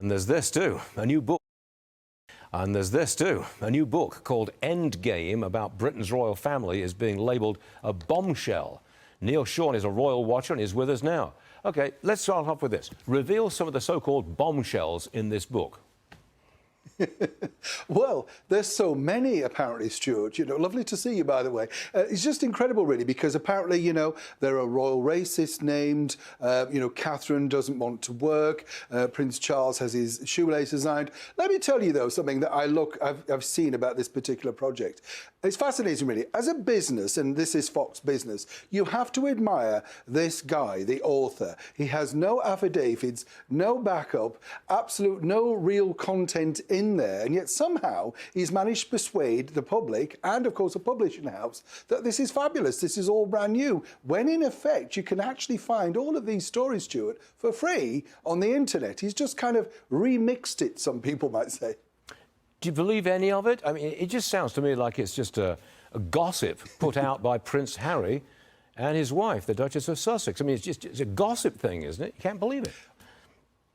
And there's this too, a new book. And there's this too, a new book called Endgame about Britain's royal family is being labelled a bombshell. Neil Sean is a royal watcher and is with us now. OK, let's start off with this. Reveal some of the so-called bombshells in this book. Well, there's so many, apparently, Stuart. Lovely to see you, by the way. It's just incredible, really, because apparently, there are royal racists named. Catherine doesn't want to work. Prince Charles has his shoelaces ironed. Let me tell you, though, something that I've seen about this particular project. It's fascinating, really. As a business, and this is Fox Business, you have to admire this guy, the author. He has no affidavits, no backup, no real content in there, and yet somehow he's managed to persuade the public and, of course, a publishing house that this is fabulous, this is all brand new, when in effect you can actually find all of these stories, Stuart, for free on the internet. He's just kind of remixed it, some people might say. Do you believe any of it? I mean, it just sounds to me like it's just a gossip put out by Prince Harry and his wife, the Duchess of Sussex. I mean, it's a gossip thing, isn't it? You can't believe it.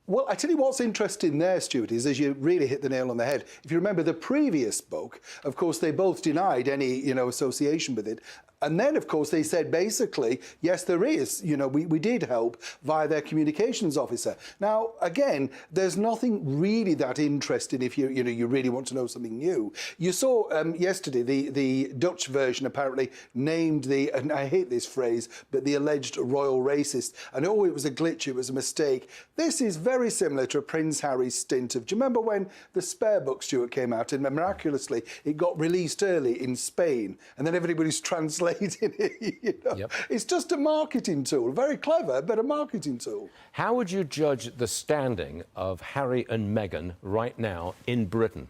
Well, I tell you what's interesting there, Stuart, is as you really hit the nail on the head. If you remember the previous book, of course, they both denied any, association with it. And then, of course, they said basically, yes, there is. We did help via their communications officer. Now, again, there's nothing really that interesting if you really want to know something new. You saw yesterday the Dutch version apparently named and I hate this phrase, but the alleged royal racist. And it was a glitch, it was a mistake. This is very similar to Prince Harry's stint of, do you remember when the Spare book, Stuart, came out and miraculously it got released early in Spain and then everybody's translating it, Yep. It's just a marketing tool, very clever, but a marketing tool. How would you judge the standing of Harry and Meghan right now in Britain?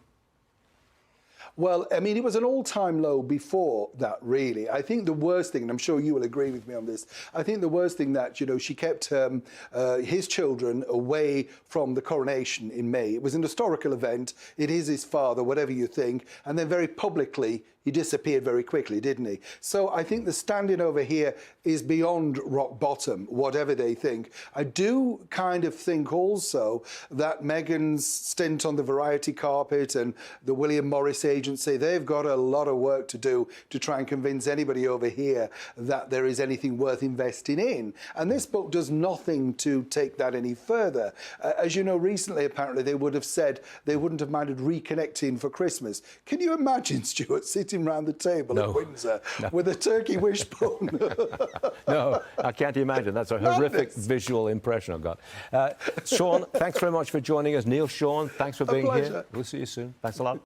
Well, I mean, it was an all-time low before that, really. I think the worst thing, and I'm sure you will agree with me on this, I think the worst thing that, she kept his children away from the coronation in May. It was an historical event. It is his father, whatever you think. And then very publicly, he disappeared very quickly, didn't he? So I think the standing over here is beyond rock bottom, whatever they think. I do kind of think also that Meghan's stint on the Variety carpet and the William Morris agency, they've got a lot of work to do to try and convince anybody over here that there is anything worth investing in. And this book does nothing to take that any further. As you know, recently, apparently, they would have said they wouldn't have minded reconnecting for Christmas. Can you imagine, Stuart, sitting round the table at Windsor with a turkey wishbone? No, I can't imagine. That's a horrific visual impression I've got. Sean, thanks very much for joining us. Neil Sean, thanks for being here. We'll see you soon. Thanks a lot.